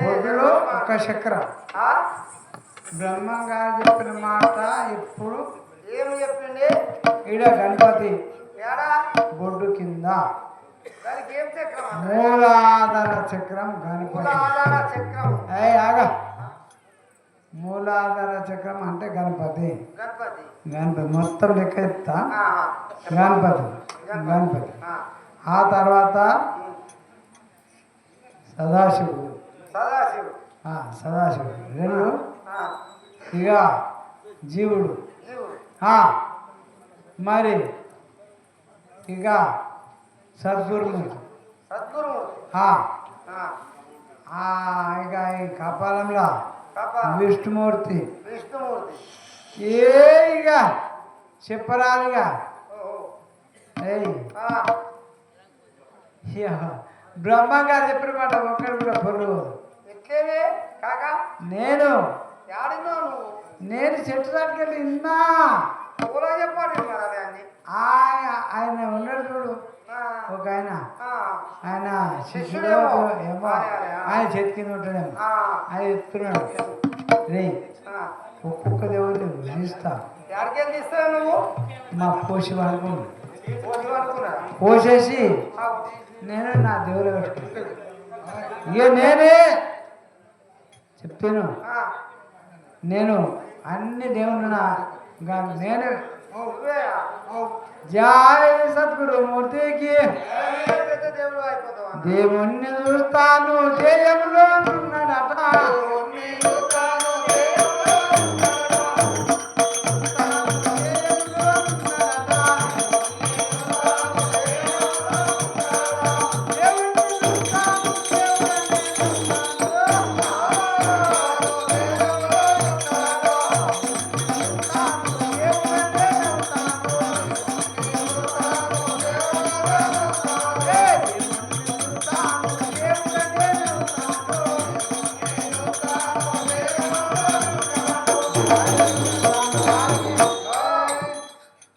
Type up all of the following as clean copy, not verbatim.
బొడ్డులో ఒక చక్రం. బ్రహ్మంగారు చెప్పిన మాట ఇప్పుడు ఏమి చెప్పింది? ఈడ గణపతి బొడ్డు కింద మూలాధార చక్రం గణపతి. ఆగా మూలాధార చక్రం అంటే గణపతి. గణపతి మొత్తం లెక్క చెప్తా. గణపతి గణపతి ఆ తర్వాత సదాశివుడు. సదాశివుడు రెండు. ఇక జీవుడు. మరి ఇక సద్గురుమూర్తి. ఇక ఈ కపాలంలో విష్ణుమూర్తి. ఇక చెప్పరాలిగా బ్రహ్మంగారు చెప్పిన మాట ఒక్కడు కూడా పొరుగు. నేను చెట్టు దానికి వెళ్ళి విన్నా. ఆయన ఉన్నాడు చూడు ఒక ఆయన శిష్యుడు ఏమో ఆయన చేతి కింద ఉంటాడేమో ఆయన చెప్తున్నాడు. రే ఒక్కొక్క దేవుడిని విధిస్తా. నువ్వు మా పోషి అనుకున్నా. పోసేసి నేను నా దేవుడు పెట్టుకున్నాను. ఇక నేనే చెప్తాను. నేను అన్ని దేవుళ్ళు నేనే. జై సద్గురు మూర్తికి. దేవుణ్ణి చూస్తాను జయంలో ఉన్నాడట.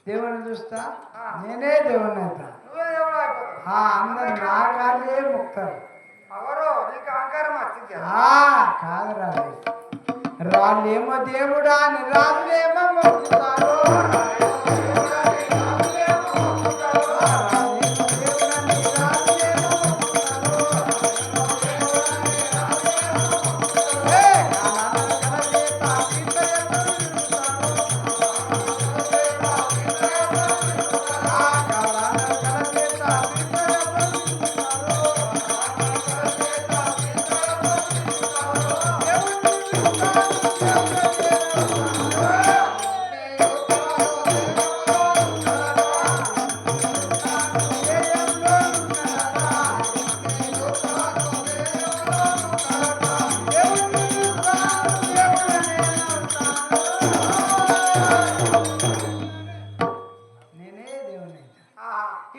దేవుని చూస్తా నేనే దేవుని అవుతా. అందరు నా కాళ్ళే మొక్తారు. కాదు రాళ్ళేమో దేవుడా అని రాళ్ళేమో మొక్కుతారు.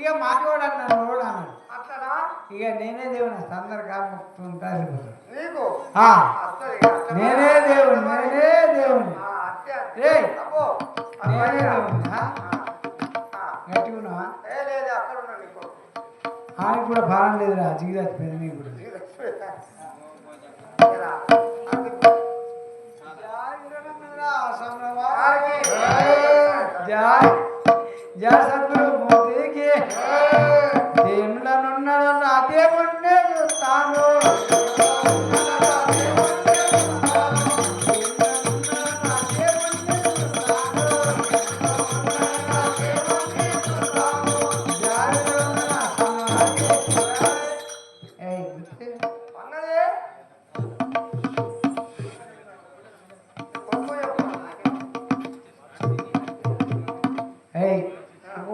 ఇక మాట్లాడు అన్నాడు కూడా అన్నాడు. ఇక నేనే దేవుని అందరు కాకుంటారు. నేనే దేవుని నేనే దేవుని నేనే దేవుని గట్టిగా ఆయనకు కూడా భారం లేదురా. జిగిదచ్చిపోయింది నీకు కూడా. జయ సద్గురు మూర్తికి. దేవుళ్ళనున్నాడు నా దేవుణ్ణే చూస్తాను.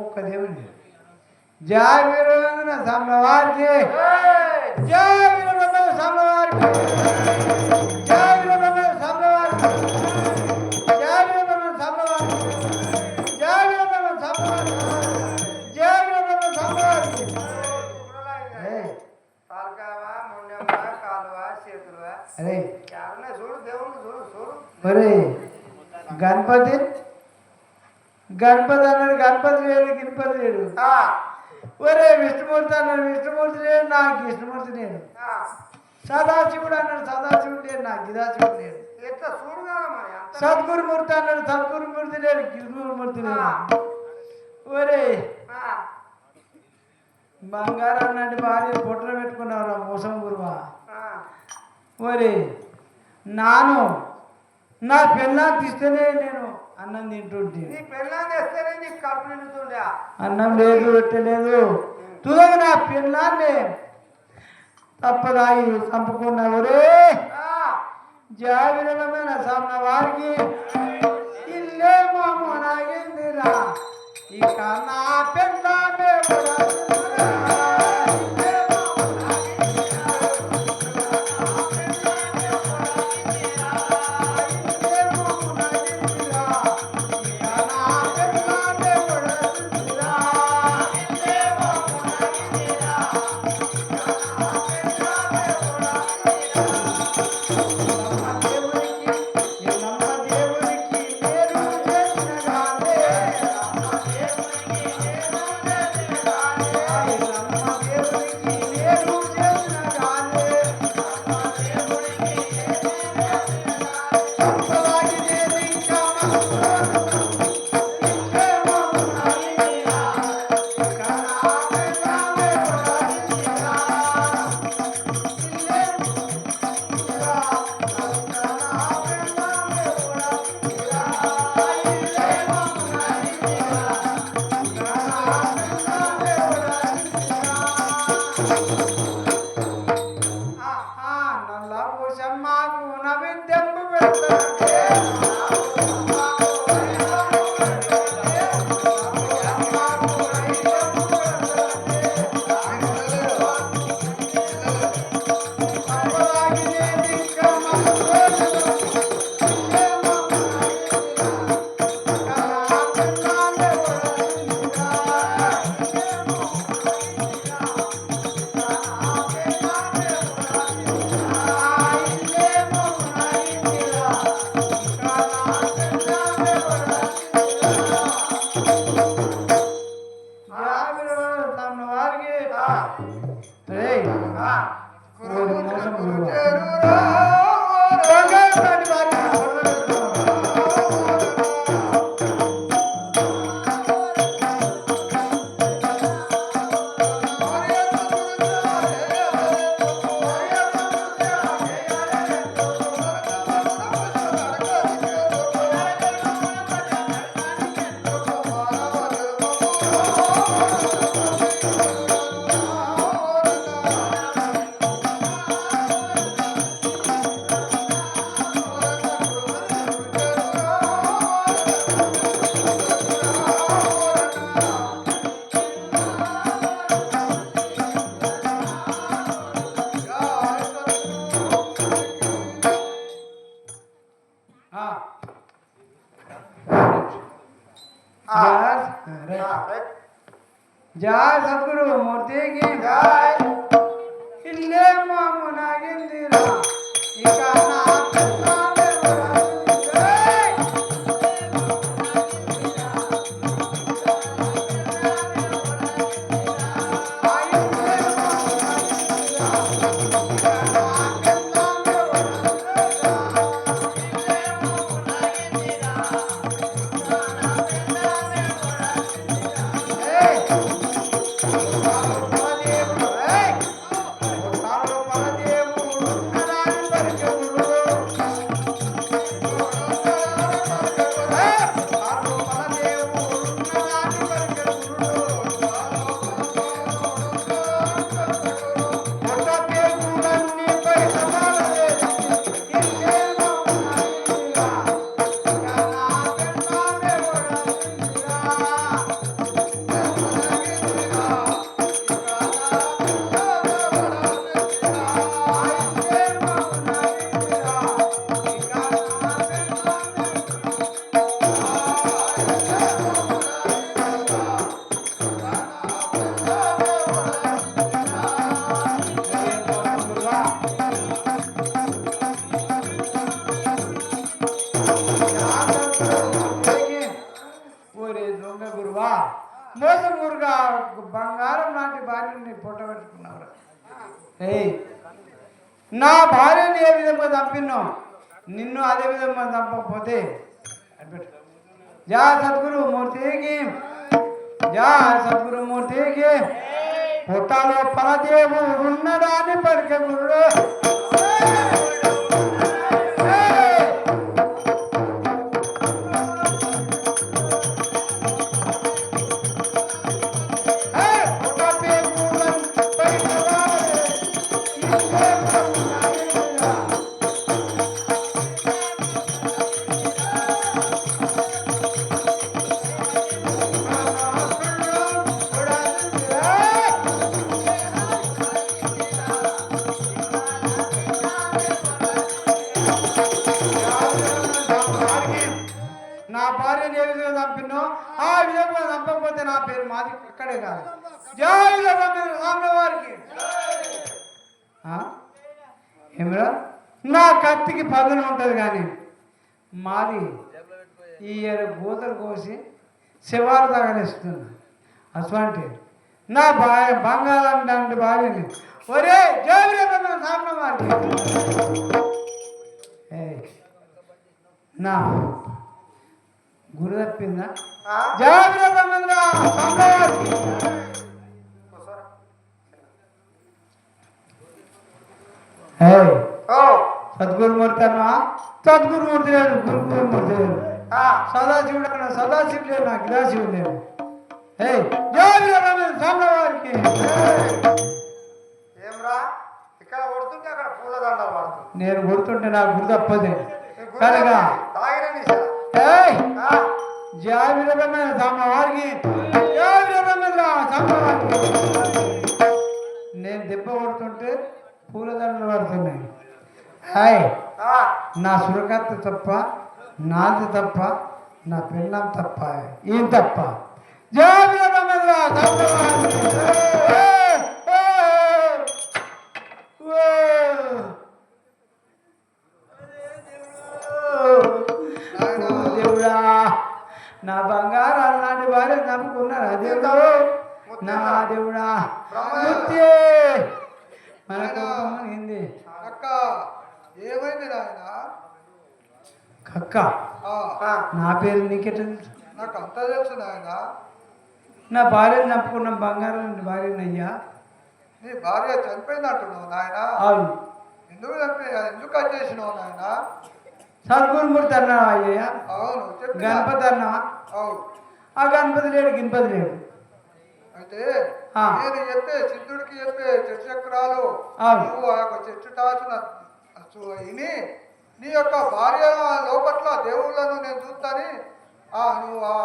ఒక్క దేవుని జయ వీరభద్ర స్వామి వారికి. జయ వీరభద్ర స్వామి వారికి. జయ వీరభద్ర స్వామి వారికి. జయ వీరభద్ర స్వామి వారికి. జయ వీరభద్ర స్వామి వారికి. జయ వీరభద్ర స్వామి వారికి. అరే మరి గణపతి గణపతి అన్నాడు. గణపతి వేడు గిణపతి వేడు. ఒరే విష్ణుమూర్తి అన్నాడు, విష్ణుమూర్తి లేడు, నాకు కృష్ణమూర్తి లేడు. ఆ, సదాశివుడు అన్నాడు, సదాశివుడు లేడు, నాకు గిదాశివుడు లేడు. ఎట్లా చూడగా మరి అంత సద్గురుమూర్తి అన్నాడు, సద్గురుమూర్తి లేడు, గిరిగురుమూర్తి లేడు. ఒరే ఆ, బంగారం అన్నట్టు భార్య పొట్టలు పెట్టుకున్నావురా మోసం గురువా. ఆ, ఒరే నాను నా పిల్లని తీస్తేనే నేను అన్నం తింటుంటే, నీ పెళ్ళాన్ని తెస్తేనే నీకు కడుపు నిండుతుండే. అన్నం లేదు పెట్టలేదు. తుదగ నా పిల్లాన్ని తప్పదాయి చంపుకున్నా. ఒరే జావిరమైన సామ్న వారికి ఇల్లే మాము నాగిందిరా, ఇక నా పిల్లాన్ని जय सद्गुरु मूर्ति की जय इल्ले मामू नागिंदिरा इका ना कन्नाले जय మోసం ఊరుగా బంగారం లాంటి భార్యని పొట్ట పెట్టుకున్నావు. ఏయ్, నా భార్యని ఏ విధంగా చంపినో నిన్ను అదే విధంగా చంపకపోతే జా సద్గురు మూర్తికి, జా సద్గురు మూర్తికి. పుట్టలో పరదేవు ఉన్నదాన్ని పలికే గురుడు. నా భార్యని ఏ విధంగా చంపినో ఆ విధంగా చంపకపోతే నా పేరు మాది ఇక్కడే కాదు. జై రామవారికి. ఏమిరా, నా కత్తికి పదును ఉంటుంది కానీ మాది ఈ గూతలు కోసి శివాలు తగలేస్తున్నా. అటువంటి నా బంగాళం లాంటి భార్యని ఒరే జై రామవారికి. నా గురు తప్పిందా? సద్గురుమూర్తి అన్నా, సద్గురుమూర్తి లేడు, గురుగురుమూర్తి లేడు, సదాశివుడు అన్నా సదాశివుడు లేడు, నాకు గిదాశివుడు లేడు. వారికి ఇక్కడ కొడుతుంటే అక్కడ పూలదండలు పడుతుంది. నేను కొడుతుంటే నాకు గురి తప్పదే కనుక జాగ్రత్తమైన వారికి నేను దెబ్బ కొడుతుంటే పూలదండలు పడుతున్నాయి. హాయ్, నా సురకత్త తప్ప, నాది తప్ప, నా పిల్లం తప్ప, ఏం తప్ప. దేవుడా, నా బంగారు అలాంటి వారే నమ్ముకున్నారా దేవుడు? నా దేవుడా, మనకు ఏంది అక్క ఏమైంది నాయన? కక్క నా పేరు నీకెట్లా తెలుసు? నాకు అంత తెలుసు నాయన. నా భార్యను చంపుకున్న బంగారం భార్యనయ్యా. నీ భార్య చనిపోయింది అంటున్నావు నాయన? అవును. ఎందుకు ఎందుకు అది చేసినావు నాయన? సద్గురుమూర్తి అన్నావా అయ్యా? అవును. గణపతి అన్నావా? అవును. ఆ గణపతి లేడు, గిణపతి లేడు. అయితే నేను చెప్పే సిద్ధుడికి చెప్పే చెట్టు చక్రాలు నువ్వు ఆ యొక్క చెట్టు టాచున విని నీ యొక్క భార్య లోపట్ల దేవుళ్ళను నేను చూస్తాని నువ్వు ఆ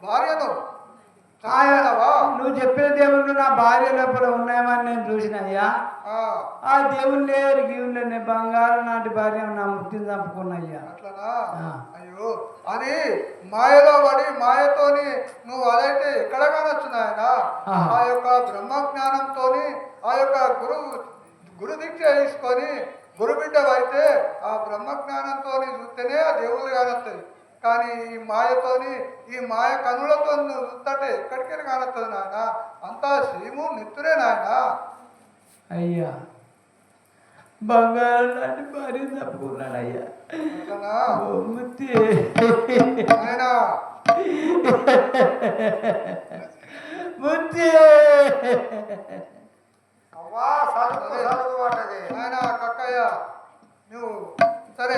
భార్యను నువ్వు చెప్పిన దేవుళ్ళు నా భార్య లోపల ఉన్నాయని నేను చూసినయ్యా. ఆ దేవుళ్ళు లేరు, గీవులు బంగారం నాటి భార్య నా ముట్టిని చంపుకున్నయ్యా. అట్లనా? అయ్యో, అని మాయలో పడి మాయతోని నువ్వు అదైతే ఎక్కడ కానొచ్చు నాయన. ఆ యొక్క బ్రహ్మజ్ఞానంతో ఆ యొక్క గురు దీక్ష తీసుకొని గురుబిడ్డవైతే ఆ బ్రహ్మజ్ఞానంతో చూస్తేనే ఆ దేవుళ్ళు కానొస్తాయి. కానీ ఈ మాయతోని ఈ మాయ కనులతో నువ్వు చూస్తుంటే ఎక్కడికైనా కానొస్తుంది నాయన. అంతా శ్రీము నిత్తురే నాయన. అయ్యా, బంగారం లాంటి భార్య తప్పుకున్నాడు అయ్యా. ఆయన కక్కయ్య నువ్వు సరే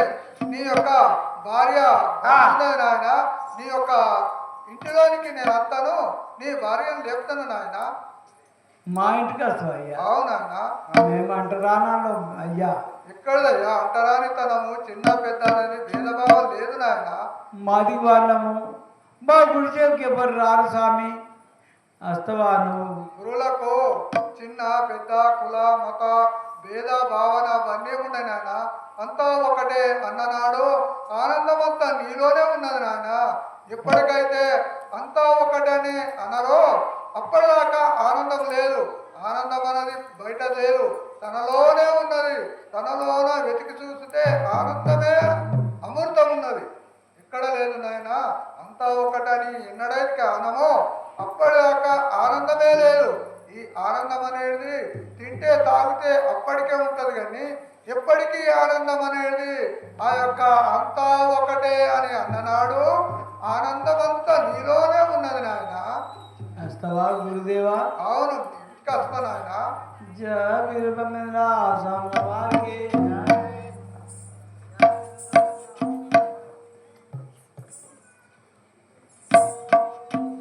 నీ యొక్క భార్య నాయన, నీ యొక్క ఇంటిలోనికి నేను వస్తాను, నీ భార్యను లేపుతాను నాయన. మా ఇంటికి వస్తావు అయ్యా? అవునాయన. మేము అంటరానాలో అయ్యా. ఎక్కడయ్యా అంటరానితనము, చిన్న పెద్ద అనేది భేదభావం లేదు నాయన. మాది వాళ్ళము, మా గుడిసేకి ఎవరు రారు స్వామి. వస్తావా నువ్వు? గురువులకు చిన్న పెద్ద కుల మత భేద భావన అవన్నీ ఉన్నాయి నాయన. అంతా ఒకటే అన్ననాడు ఆనందం అంతా నీలోనే ఉన్నది నాయన. ఎప్పటికైతే అంతా ఒకటని అనరో అప్పటిదాకా ఆనందం లేదు. ఆనందం అనేది బయట లేదు, తనలోనే ఉన్నది. తనలోనే వెతికి చూస్తే ఆనందమే అమృతం ఉన్నది. ఎక్కడ లేదు నాయన, అంతా ఒకటని ఎన్నడైతే ఆనమో అప్పటిదాకా ఆనందమే లేదు. ఈ ఆనందం అనేది తింటే తాగితే అప్పటికే ఉంటది, కానీ ఎప్పటికీ ఆనందం అనేది ఆ యొక్క అంతా ఒకటే అని అన్ననాడు ఆనందం అంతా నీలోనే ఉన్నది నాయన. వస్తావా గురుదేవా? అవును, ఇంకా వస్తా నాయన.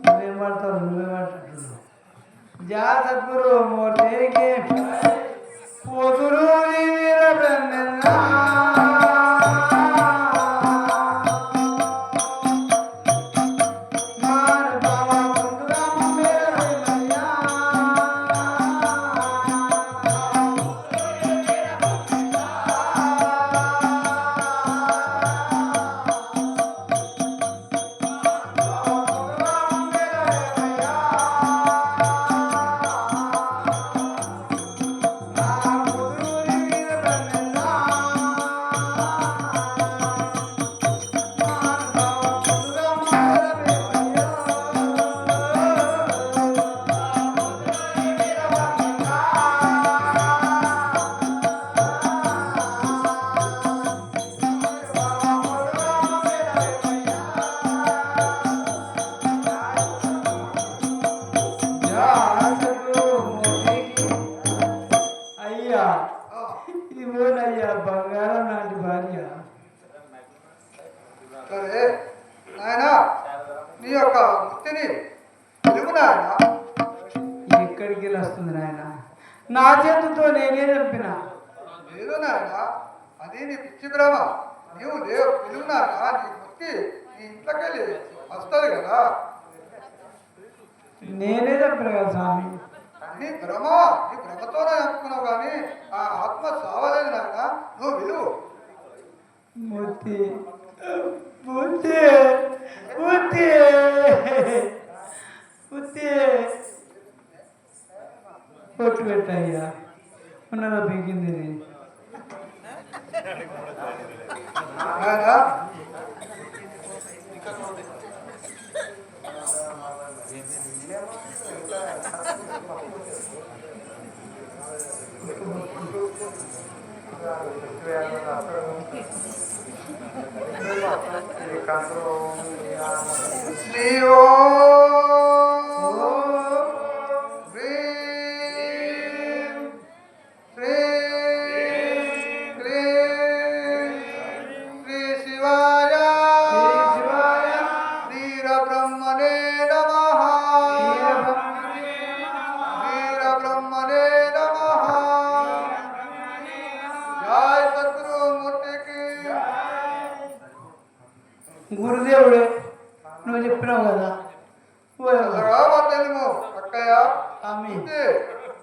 నువ్వేం పడతావు? నువ్వే పడుతున్నావు. జా సద్గురు మూర్తికి పోతురు వీర బ్రహ్మన్నా. అయ్యా, ఇది ఓనయ్యా బంగారం నాటి భార్య. సరే నాయన, నీ యొక్క వృత్తిని తెలుగు నాయన. ఎక్కడికి వెళ్ళి వస్తుంది నాయన? నా చేతులతో నేనే చంపిన. లేదు నాయన, అది నీ పిచ్చి భ్రమ. నీవు లేవు తెలుగు నాయన. నీ వృత్తి నీ ఇంట్లోకెళ్ళి వస్తుంది కదా. నేనే చంపిన కదా స్వామి. నీ భ్రమ, నీ భ్రమతోనే అనుకున్నావు, కానీ ఆ ఆత్మ సావలేదు నాయన. నువ్వు విలువు. మూర్తి మూర్తి మూర్తి మూర్తి పొట్టు పెట్టయ్యా, ఉన్నదా పీకింది ఇది. నాయన శ్రీ ఓం హ్రీం శ్రీం క్లీం శ్రీ శివాయ వీర బ్రహ్మణే నమః. వీర బ్రహ్మణే నమః. జై సద్గురు మూర్తికి. గురుదేవుడే నువ్వు చెప్పినావు కదా. ఎలాగో తెలుగు అక్కయ్య. ఆమె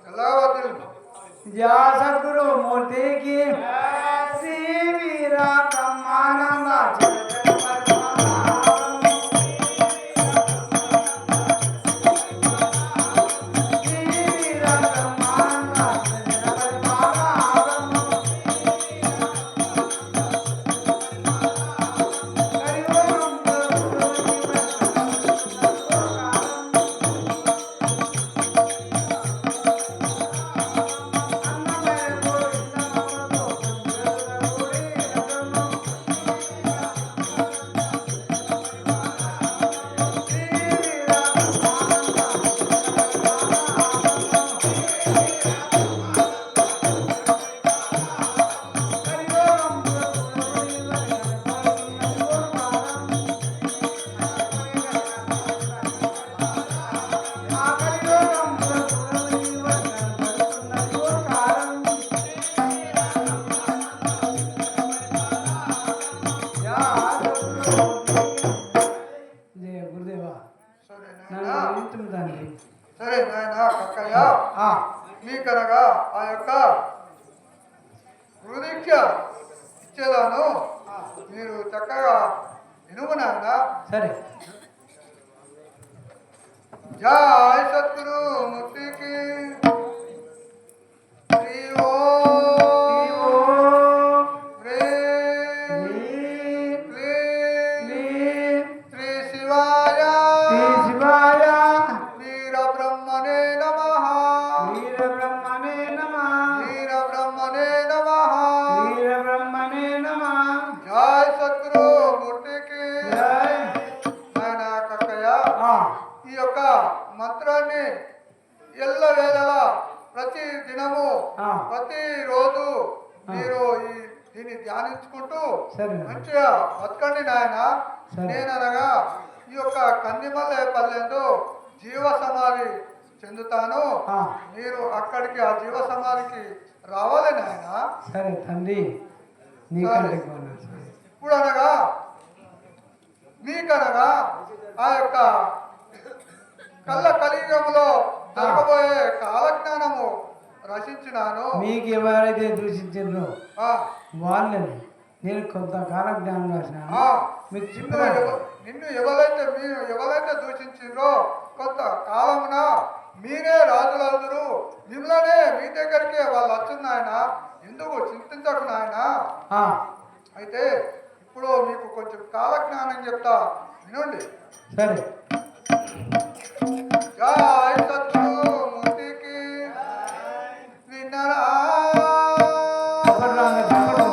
ఎలాగో తెలుగు. జా సద్గురు మూర్తికి శ్రీ వీర బ్రహ్మానంద సరే నాయన అక్కయ్య, మీకనగా ఆ యొక్క గురుదీక్ష ఇచ్చేదాను. మీరు చక్కగా వినుము నాయన. సరే. జై సద్గురు మూర్తికి. శ్రీ ఓం హ్రీం క్లీం శివాయ శ్రీ శివాయ వీర బ్రహ్మణే నమః వీర బ్రహ్మణే నమః వీర బ్రహ్మణే నమః వీర బ్రహ్మణే నమః జై సద్గురు మూర్తికి జై. నాయన కక్కయ్య ఆ, ఈ యొక్క మంత్రాన్ని ఎల్లవేళలా ప్రతి దినము ఆ. ప్రతిరోజు మీరు దీన్ని ధ్యానించుకుంటూ సరే. మంచిగా బతకండి నాయన. సరే. నేననగా ఈ యొక్క కందిమల్లె పల్లెందు జీవ సమాధి చెందుతాను. ఆ. మీరు అక్కడికి ఆ జీవ సమాధికి రావాలి నాయన. సరే తండ్రి నీకంటే ఇప్పుడు అనగా మీకనగా ఆ యొక్క కలియుగంలో జరగబోయే కాలజ్ఞానము రచించినాను. మీకు ఎవరైతే దూషించారో ఆ, వాళ్ళని నేను కొంత కాలజ్ఞానం రాసినాను ఆ, మీకు నిన్ను చెప్పాను. నిన్ను ఎవరైతే దూషించిండ్రో కొంత కాలమున మీరే రాజులవుదురు. మిమ్మల్నే మీ దగ్గరికి వాళ్ళు వచ్చింది ఎందుకు చింతించకు నాయన. ఆ, అయితే ఇప్పుడు మీకు కొంచెం కాలజ్ఞానం చెప్తా వినండి. సరే జై సద్గురు మూర్తికి విన్నరా. చెప్పండి రా, చెప్పండి.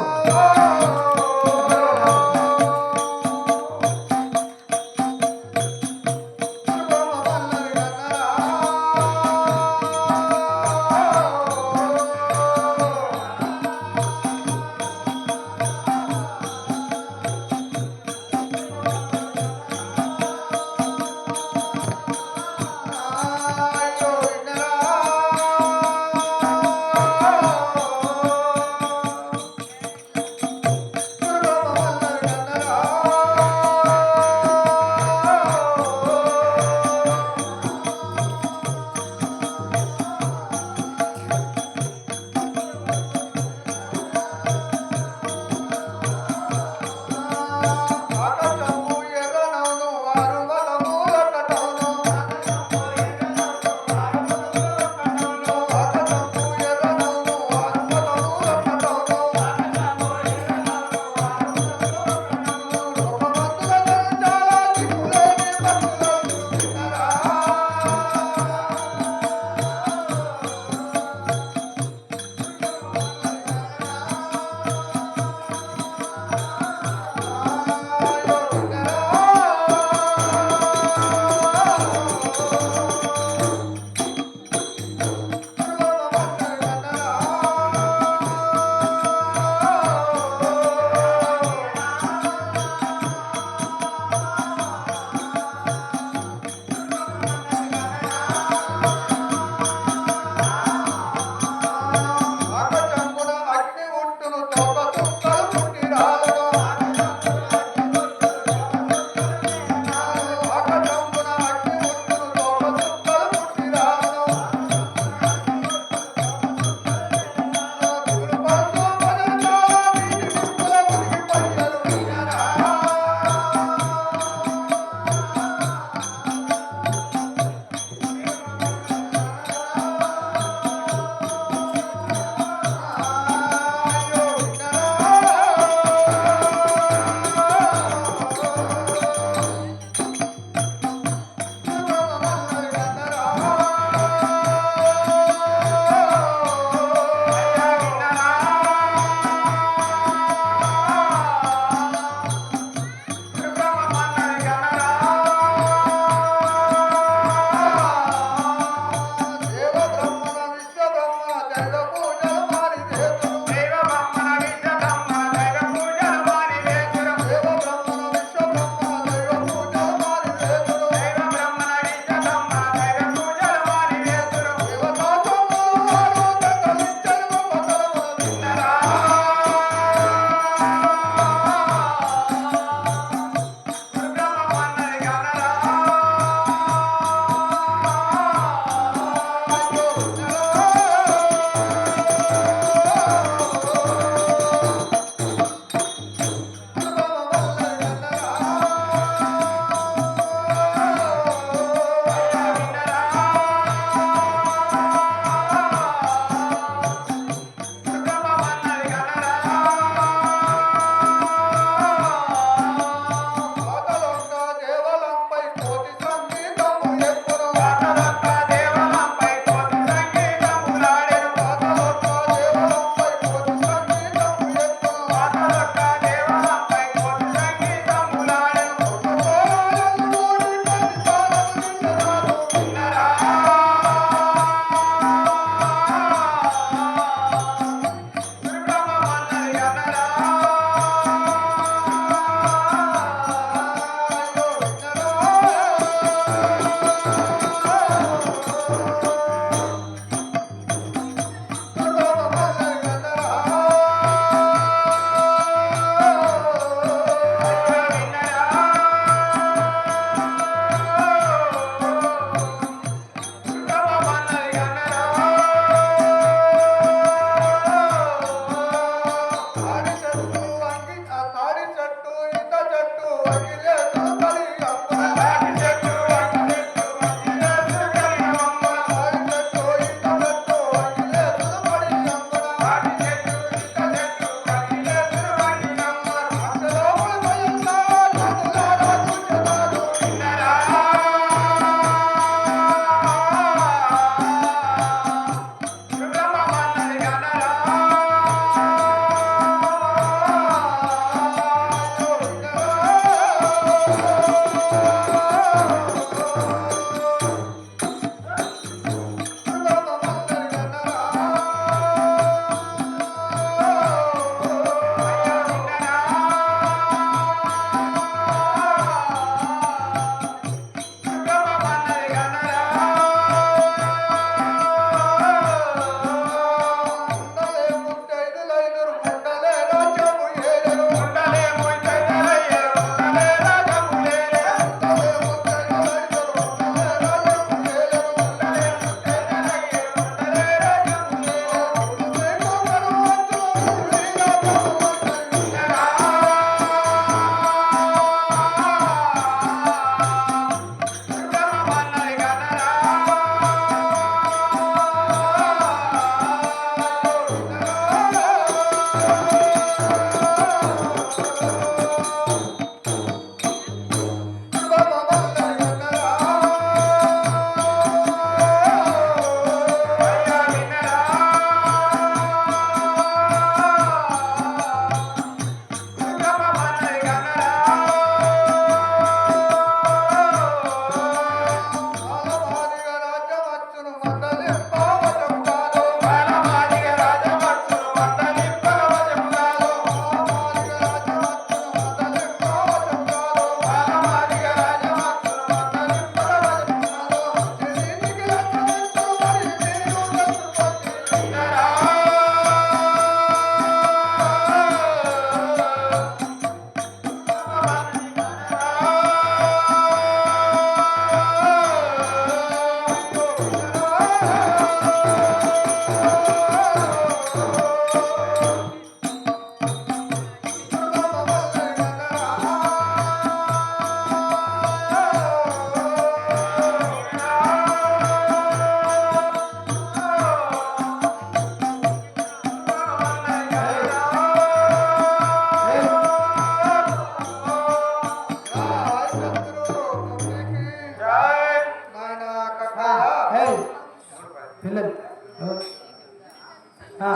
పిల్లలు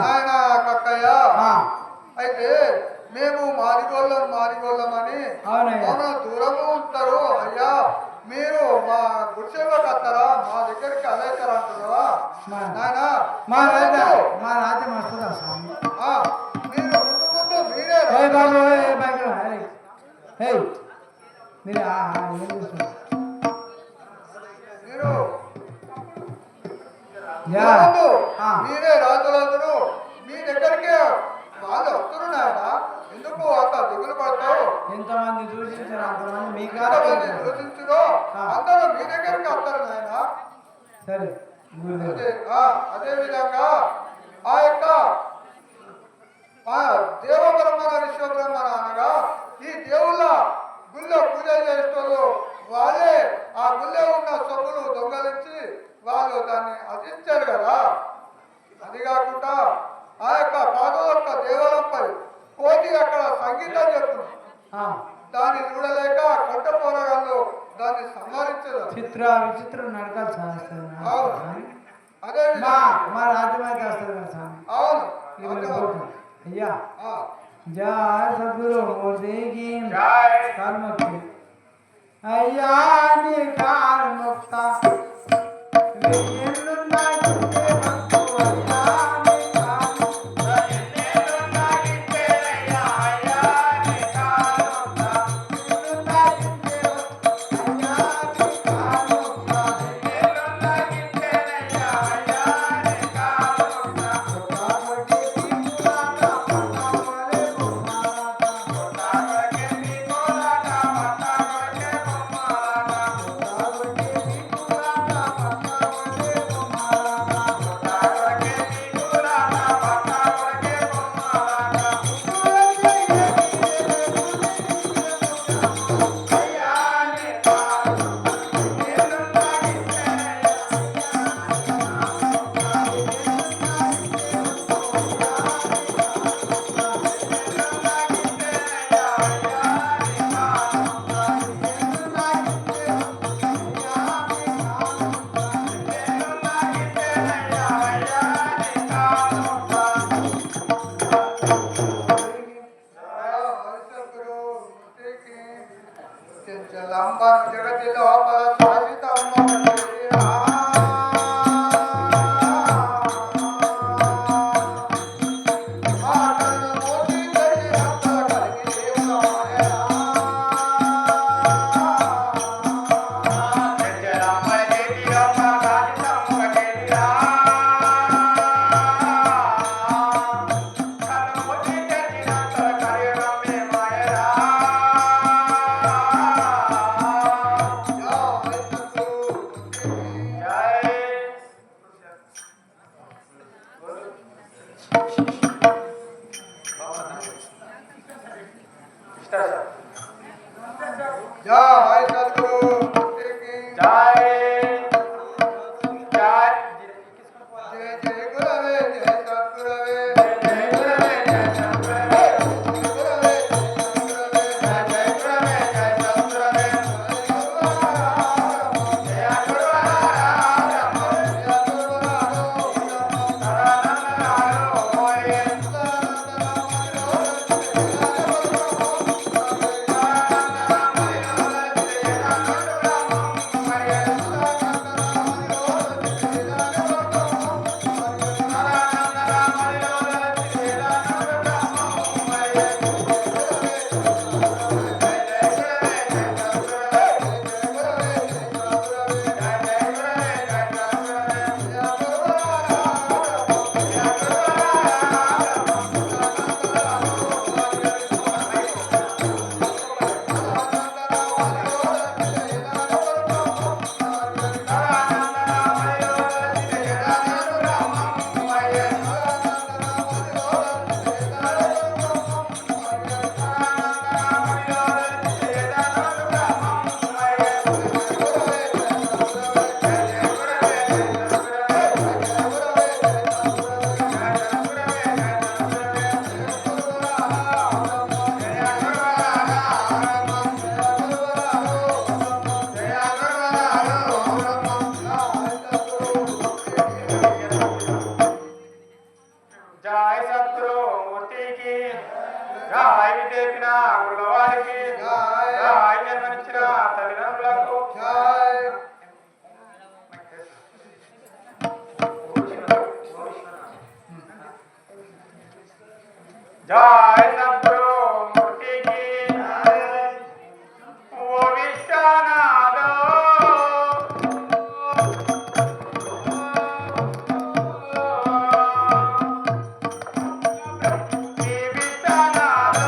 ఆయన కక్కయ్య ఆ, అయితే మేము మారిగోళ్ళమని అవునయ్యా. అవును దూరము ఉంటారు అయ్యా. మీరు మా గుడిసెలోకి వస్తారా, మా దగ్గరికి అదైతారా అంటున్నావా మా- నాయన? మా రాజ మా రాజ్యం వస్తుందా స్వామి? మీరు ముందు మీరే ఏ బాబు ఏ బాబు ఏ మీరు ఏం చేస్తున్నారు? మీరు యా ముందు ఆ. మీరే రాజులందరూ మీ దగ్గరికి వాళ్ళు వస్తున్నారు నాయన. ఎందుకు అంత దిగులు పడతావు? ఎంతమంది దూషించారు అంతమంది మీ ఎంతమంది కాదు. దూషించురో అందరూ మీ దగ్గరికి వస్తారు నాయన. సరే గురుదేవ్. అదే విధంగా ఆ యొక్క దేవబ్రహ్మణ విశ్వబ్రహ్మణ అనగా ఈ దేవుళ్ళ గుళ్ళో పూజలు చేసేటోళ్ళు వాళ్ళే ఆ గుళ్ళో ఉన్న సొమ్ములు దొంగలించి వాళ్ళు దాన్ని అర్జించారు కదా. అది కాకుండా ఆ యొక్క పాదం యొక్క దేవాలయంపై కోతి అక్కడ సంగీతం చెప్తుంది. దాన్ని చూడలేక కొంట పోరాగాళ్ళు దాన్ని సంహరించదు. విచిత్ర నడకాలి సార్. అదే మా రాజ్యం అయితే వస్తుంది కదా స్వామి. అవును అయ్యా జయ సద్గురు మూర్తికి కాల్ముక్తి అయ్యా నీ కాల్ముక్త జగతిలో జయ సద్గురు మూర్తికి ఓ విశ్వనాథ ఈ విశ్వనాథ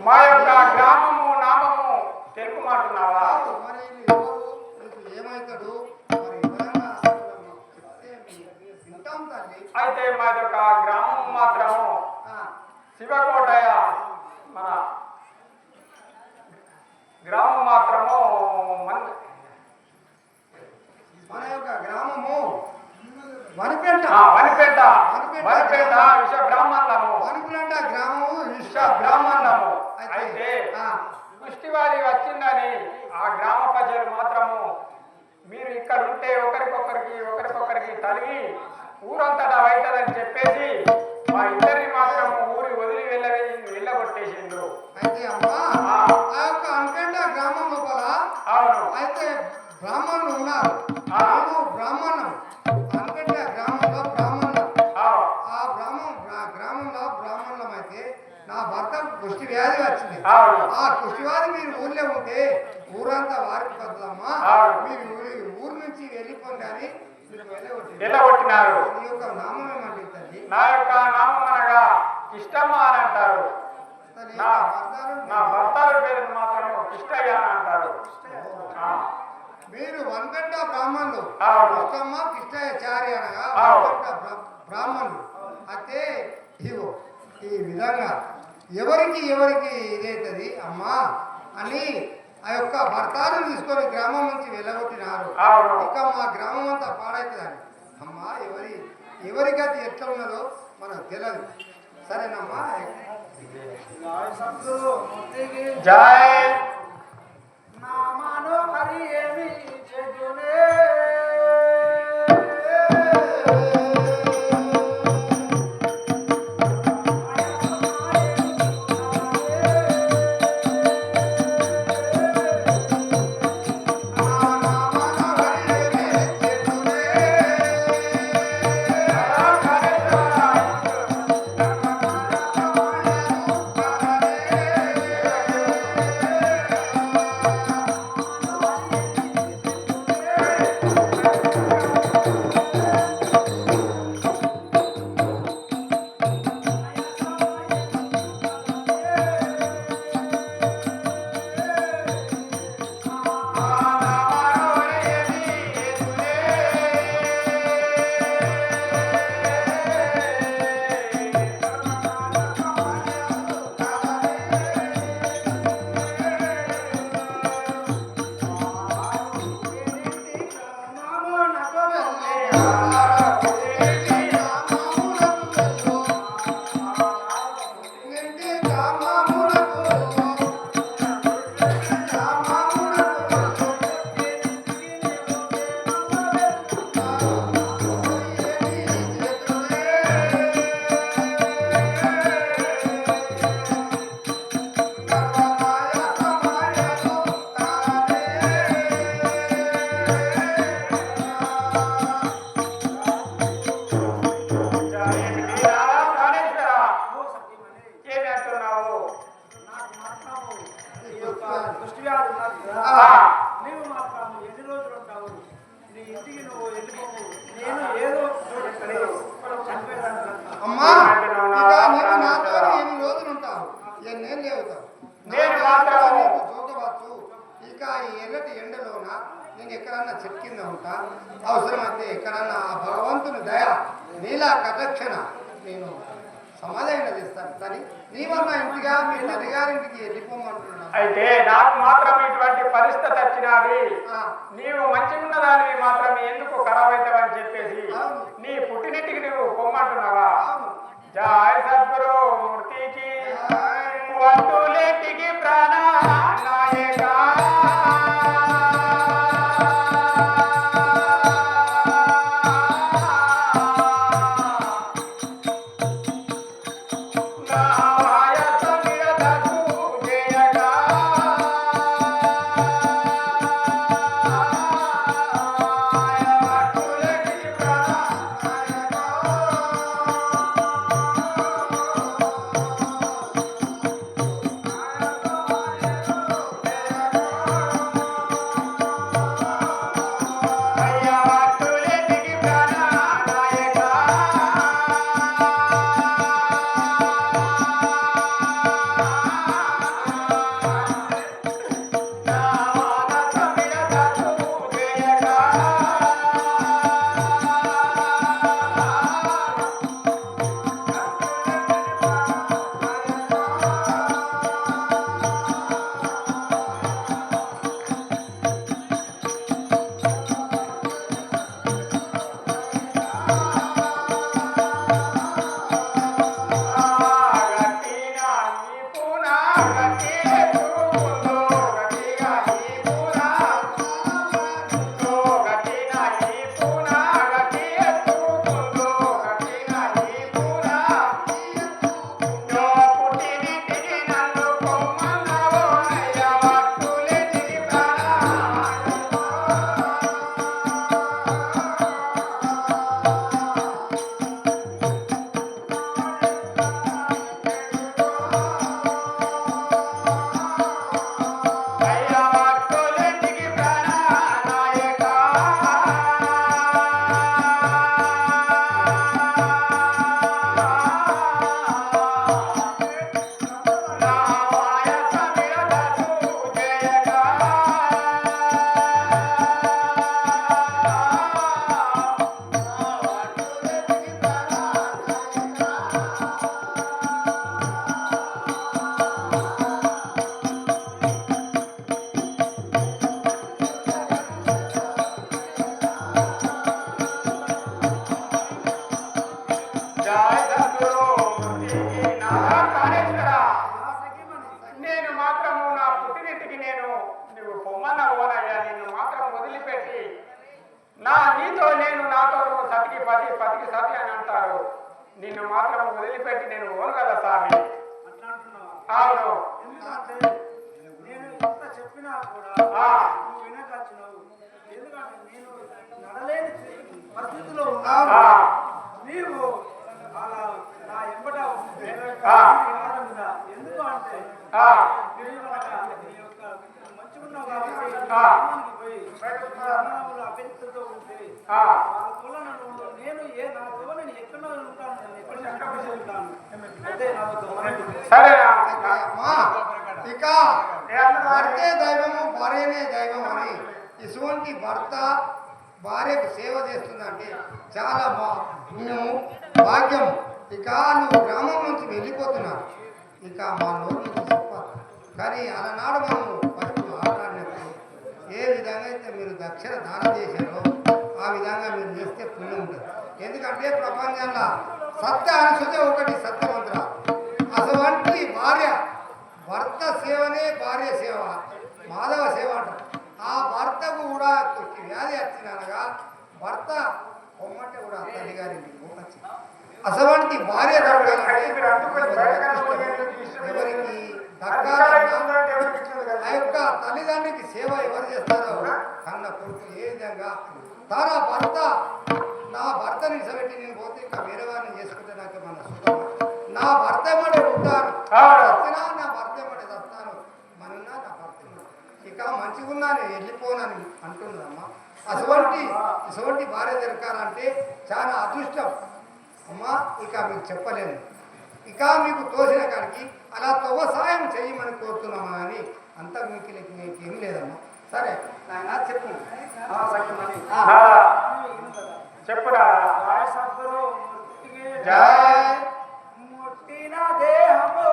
మా యొక్క గ్రామము నామము తెలుపుమంటున్నావా? మరి వీళ్ళు ఎవరు? నీకు ఏమవుతాడు? మరి వివరంగా చెప్తే వింటాం తల్లి. అయితే మా యొక్క గ్రామం మాత్రము ఆ, శివకోటయ్య, మన గ్రామం మాత్రము మన యొక్క గ్రామము వనిపేట. వనిపేట విశ్వ బ్రాహ్మణము. వనిపేట గ్రామము విశ్వ బ్రాహ్మణము. అయితే ఆ, పుష్టివాది వచ్చిందని ఆ గ్రామ ప్రజలు మాత్రము మీరు ఇక్కడ ఉంటే ఒకరికొకరికి తలిగి ఊరంతటా అవుతుందని చెప్పేసి మా ఇద్దరిని మాత్రం ఊరి వదిలి వెళ్ళగొట్టేసిండు. అయితే అమ్మా ఆ. ఆ యొక్క వనిపేట గ్రామం లోపల అవును. అయితే బ్రాహ్మణులు ఉన్నారు. ఆ. నేను బ్రాహ్మణం. వనిపేట గ్రామంలో బ్రాహ్మణులు. అవును. ఆ గ్రామంలో బ్రాహ్మణులం అయితే నా భర్త కుష్టి వ్యాధి వచ్చింది. అవును. ఆ కుష్టి వ్యాధి మీరు ఊర్లో ఉంటే ఊరంతా వారికి పడుతుందమ్మా. అవును. మీరు ఊరు నుంచి వెళ్ళిపోండి అని మీరు వెళ్ళగొట్టినారు. ఈ యొక్క నామం ఏమంటే తల్లి? నా యొక్క నామం అనగా ఇష్టమ్మ అని అంటారు. తల్లి నా భర్తను నా భర్తల పేరు మాత్రం కిష్టయ్య అని అంటారు. ఆ, మీరు వన్గంట బ్రాహ్మణులు. అవును. మొత్తమ్మ కృష్ణాచారి అనగా అవును. వన్గంట బ్రాహ్మణులు. అయితే ఇగో ఈ విధంగా ఎవరికి ఇదైతుంది అమ్మా అని ఆ యొక్క భర్తను తీసుకొని గ్రామం నుంచి వెళ్ళగొట్టినారు. అవును. ఇక మా గ్రామం అంతా పాడవుతుందని అమ్మా ఎవరికి అది ఎట్లా ఉన్నదో మనకు తెలియదు. సరేనమ్మా. జై నామాను హరి ఏమి చెడునే ఏమి అంటున్నావు? దృష్టి వ్యాధి ఉన్నది కదా. ఆ, నీవు మాత్రం ఎన్ని రోజులు ఉంటావు? నీ ఇంటికి నువ్వు వెళ్ళిపోవు. నేను ఏదో చోటు చనిపోయేదాన్ని కదా. అమ్మా ఇక నీకు నాతో ఎన్ని రోజులు ఉంటావు? ఎన్నేళ్ళు లేవుతావు? నేను మాత్రం చూడవచ్చు. ఇక ఈ ఎర్రటి ఎండలోన నేను ఎక్కడన్నా చెట్టు కింద ఉంటా. అవసరమైతే ఎక్కడన్నా ఆ భగవంతుని దయ నీలా కటక్షణ నేను సమాధానం చేస్తాను. కానీ నీవన్నా ఇంటిగా మీ తల్లిగారింటికి వెళ్ళిపోమంటున్నాను. అయితే నాకు మాత్రం ఇటువంటి పరిస్థితి వచ్చినది. ఆ, నీవు మంచిగా ఉన్నదానివి మాత్రం ఎందుకు ఖరాబ్ అవుతావని చెప్పేసి అవును. నీ పుట్టినింటికి నువ్వు పొమ్మంటున్నావా? అవును. జై సద్గురు మూర్తికి వంతులేటికి ప్రాణ నాయక ఆ పుట్టినింటికి నువ్వు పొమ్మన్న ఓనయ్యా, నిన్ను మాత్రం వదిలిపెట్టి నాతో నువ్వు సతికి పది పతికి సతి అని అంటారు. నిన్ను మాత్రం వదిలిపెట్టి నేను ఓను కదా స్వామి. అవును. నేను ఎంత చెప్పినా కూడా నువ్వు వినకొచ్చినావు. ఎందుకంటే నేను నడలేని పరిస్థితిలో ఉన్నాను. నీవు అలా నా ఎంబట ఎందుకు అంటే నీ యొక్క మంచిగా ఉన్నావు కాబట్టి పోయి అభ్యర్థితో ఉంటే వాళ్ళ నేను నా తో నేను ఎక్కడో ఉంటాను, ఎక్కడ ఉంటాను. అదే సరే ఇక భర్తే దైవము భార్యనే దైవం అని ఇటువంటి భర్త భార్యకు సేవ చేస్తుందంటే చాలా పుణ్యము భాగ్యం. ఇక నువ్వు గ్రామం నుంచి వెళ్ళిపోతున్నావు, ఇక మా నోరు నుంచి చెప్పాలి. కానీ అలనాడు మనము ఫస్ట్ మాట్లాడినప్పుడు ఏ విధంగా అయితే మీరు దక్షిణ దానం చేశారో ఆ విధంగా మీరు చేస్తే పుణ్యం ఉంటుంది. ఎందుకంటే ప్రపంచంలో సత్య అనుసూచ ఒకటి సత్యవంతురా. అటువంటి భార్య భర్త సేవనే భార్య సేవ, మాధవ సేవ అంటారు. ఆ భర్తకు కూడా వ్యాధి వచ్చినగా భర్త పొమ్మంటే కూడా తల్లి గారికి వచ్చి అటువంటి భార్య దొరకాలంటే ఎవరికి ఆ యొక్క తల్లిదండ్రికి సేవ ఎవరు చేస్తారో కన్న కొడుకు ఏ విధంగా తన భర్త నా భర్తని నిలబెట్టి నేను పోతే ఇంకా వేరే వారిని చేసుకుంటే నాకు మన సుఖం. నా భర్త మడే ఉంటాను, వచ్చినా నా భర్త మడే వస్తాను, మనున్నా నా భర్త ఇక మంచిగున్నా నేను వెళ్ళిపోనని అంటున్నదమ్మా. అటువంటి భార్య దొరకాలంటే చాలా అదృష్టం అమ్మా. ఇక మీకు చెప్పలేను, ఇక మీకు తోసిన కాడికి అలా సాయం చెయ్యమని కోరుతున్నామా అని అంత మీకు ఏం లేదమ్మా. సరే నాయన చెప్పు. చెప్పురా. ముట్టిన దేహము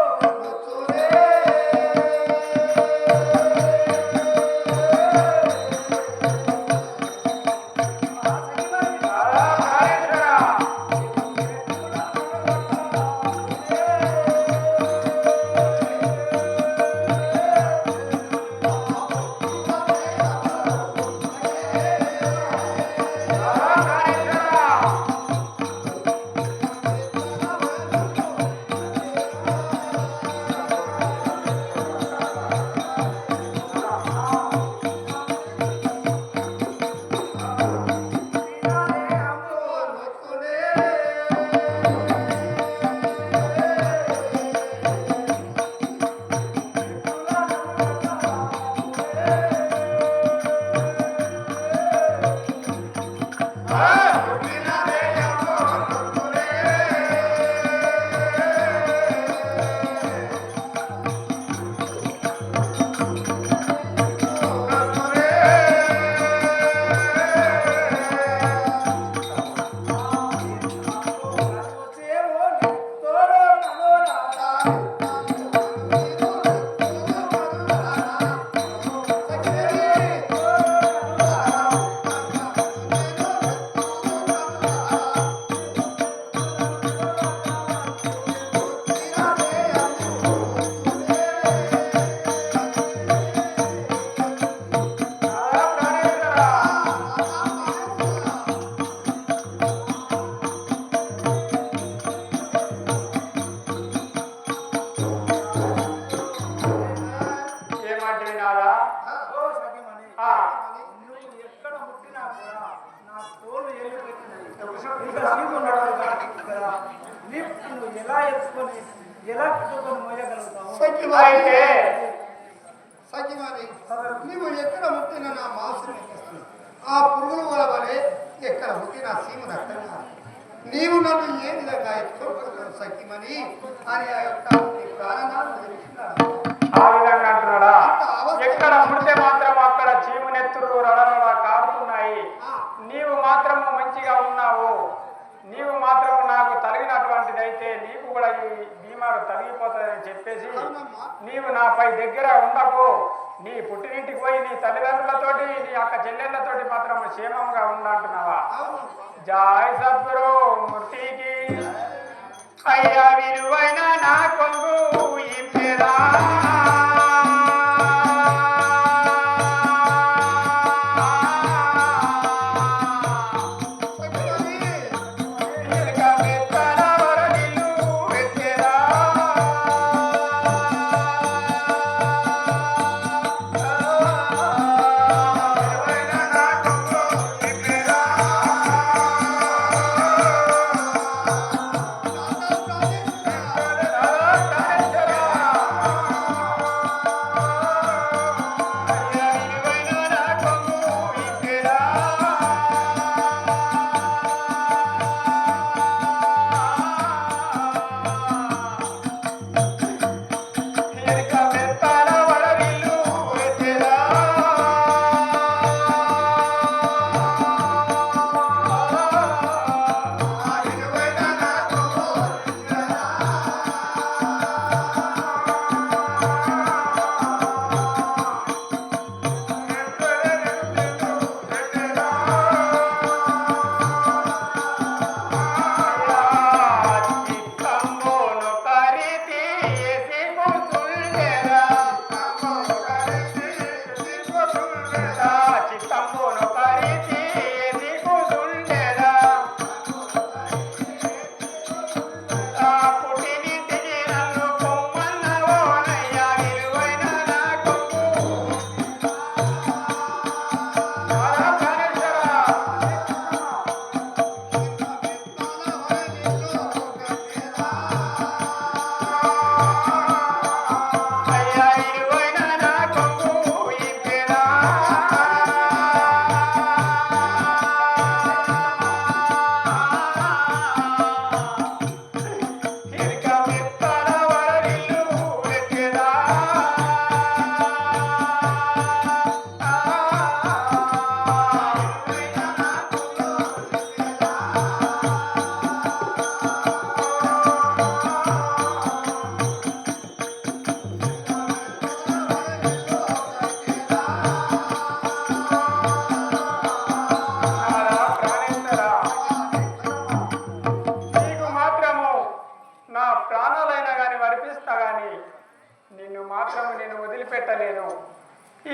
నీవు ఎక్కడ ముట్టిన నా మాంసం ఎక్కిస్తుంది, ఆ పురుగుల వలవలే ఎక్కడ ముట్టిన సీమ రక్తంగా నీవు నన్ను ఏ విధంగా ఎత్తుకోగలవు సఖిమని అని ఆ యొక్క ప్రాణాలు ఆ విధంగా అంటున్నాడా. ఎక్కడ ముడితే మాత్రం అక్కడ చీమునెత్తులు రడరడా కారుతున్నాయి. నీవు మాత్రము మంచిగా ఉన్నావు, నీవు మాత్రము నాకు తగినటువంటిది అయితే నీకు కూడా ఈ బీమారు తొలగిపోతుందని చెప్పేసి నీవు నాపై దగ్గర ఉండకు, నీ పుట్టినింటికి పోయి నీ తల్లిదండ్రులతోటి నీ అక్క చెల్లెళ్ళతోటి మాత్రం క్షేమంగా ఉండంటున్నావా. జై సద్గురు మూర్తికి. అయ్యా విలువైన నా కొంగు ఇంపెరా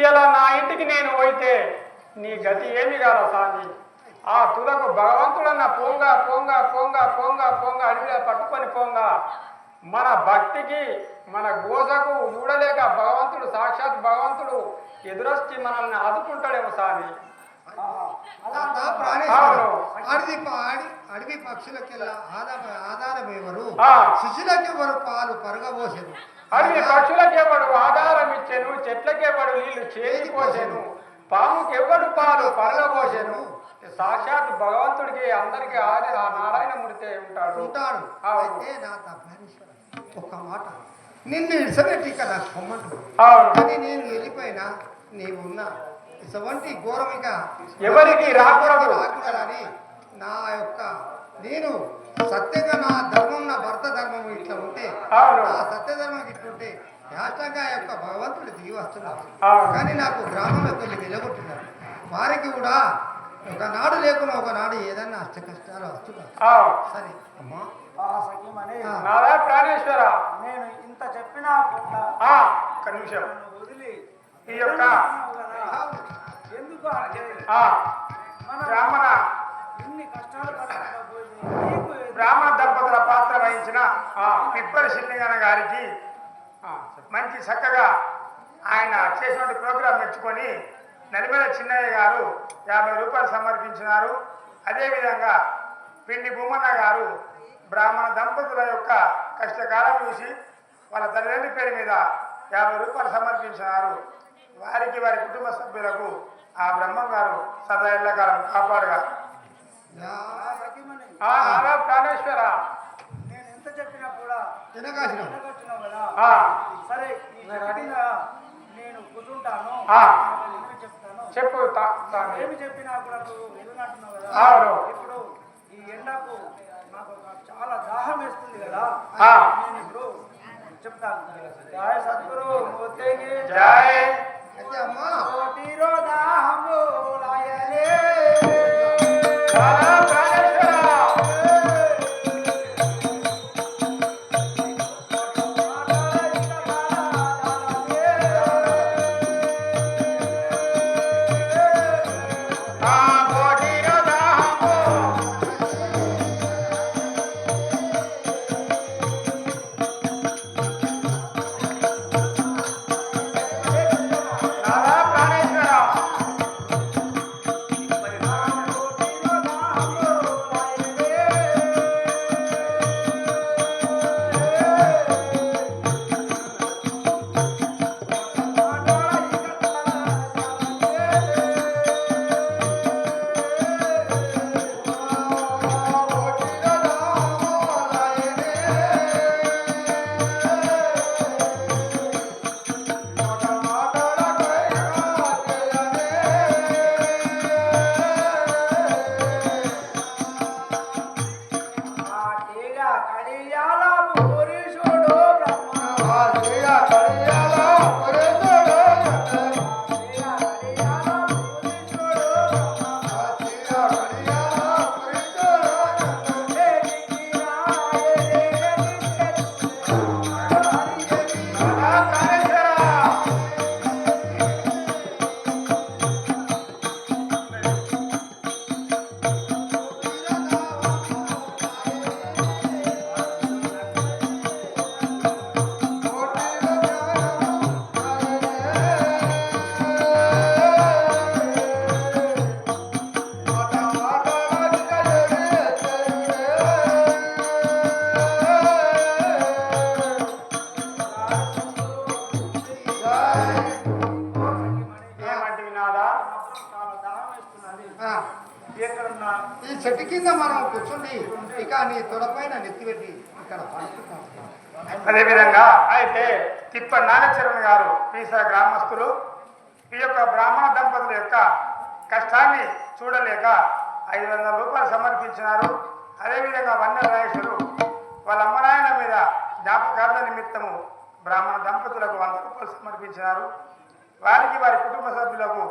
ఇలా నా ఇంటికి నేను పోయితే నీ గతి ఏమి కాల స్వామి. ఆ తులకు భగవంతుడన్న పోంగ పోంగ పోంగ పోంగ పోంగ అడవిలో పట్టుకొని పోంగ మన భక్తికి మన గోసకు చూడలేక భగవంతుడు సాక్షాత్ భగవంతుడు ఎదురొచ్చి మనల్ని ఆదుకుంటాడేమో స్వామి. అడవి పక్షులకెల్లా ఆధారమేవరు ఆ. శిశులకెవరు పాలు పరగబోసెను. అడవి పక్షులకెవడు ఆధారం ఇచ్చెను, చెట్లకెవడు నీళ్లు చేరిపోసెను, పాముకెవ్వడు పాలు పరగబోసెను. సాక్షాత్ భగవంతుడికి అందరికి ఆది ఆ నారాయణమూర్తి ఉంటాడు. అయితే నా తప్పనీశ్వర ఒక మాట నిన్ను ఇసబెట్టి కదా పొమ్మంటు అవును. కానీ నేను వెళ్ళిపోయినా నీవున్నా ఇటువంటి ఘోరమిక ఎవరికి రాకూడదు. రాకూడదని నా యొక్క నేను సత్యంగా నా ధర్మం నా భర్త ధర్మం ఇట్లా ఉంటే అవును. ఆ సత్యధర్మం ఇట్లుంటే యాష్టంగా యొక్క భగవంతుడు దిగి వస్తున్నాడు. అవును. కానీ నాకు గ్రామంలోకి వెళ్ళి వెళ్ళగొట్టినారు. వారికి కూడా ఒకనాడు లేకుండా ఒకనాడు ఏదన్నా అష్ట కష్టాలు వస్తున్నాయి. అవును. సరే అమ్మా సఖీమణి, నాదా ప్రాణేశ్వర. నేను ఇంత చెప్పినా కూడా ఒక్క నిమిషం. వదిలి ఈ యొక్క ఎందుకు అంటే బ్రాహ్మణ ఇన్ని కష్టాలు పడకుండా పోయి నీకు బ్రాహ్మణ దంపతుల పాత్ర వహించిన పిప్పల సిల్లింగన గారికి మంచి చక్కగా ఆయన చేసినటువంటి ప్రోగ్రాం మెచ్చుకొని నలిమల చిన్నయ్య గారు 50 రూపాయలు సమర్పించినారు. అదేవిధంగా పిండి భూమన్న గారు బ్రాహ్మణ దంపతుల యొక్క కష్టకాలం చూసి వాళ్ళ తల్లిదండ్రి పేరు మీద 50 రూపాయలు సమర్పించినారు. వారికి వారి కుటుంబ సభ్యులకు ఆ బ్రహ్మం గారు సదా ఎల్లకాలం కాపాడుగా. సఖీమణి, ప్రాణేశ్వర. నేను ఎంత చెప్పినా కూడా తినగాసినావు. వినగొచ్చినావు కదా. ఆ, సరే ఈ గడిగా నేను కూర్చుంటాను, ఆ. ఏమి చెప్తాను. చెప్పు స్వామి. ఏమి చెప్పినా కూడా నువ్వు వినట్టున్నావు కదా. అవును. ఇప్పుడు ఈ ఎండకు నాకు చాలా దాహం వేస్తుంది కదా. ఆ. నేను ఇప్పుడు చెప్తాను. జయ సద్గురు మూర్తికి జై. అయితే అమ్మా కోటిరో దాహము లాయనే. ఈ చెట్టు కింద మనం కూర్చుండి ఇక నీ తొడపైన నెత్తిపెట్టి ఇక్కడ పడుకుంటాం. అదేవిధంగా అయితే తిప్ప నాగచరణ్ గారు పీసా గ్రామస్తులు ఈ యొక్క బ్రాహ్మణ దంపతుల యొక్క కష్టాన్ని చూడలేక 500 రూపాయలు సమర్పించినారు. అదేవిధంగా వన్య రాయేశ్వరు వాళ్ళ అమ్మనాయన మీద జ్ఞాపకార్థ నిమిత్తము బ్రాహ్మణ దంపతులకు 100 రూపాయలు సమర్పించినారు. వారికి వారి కుటుంబ సభ్యులకు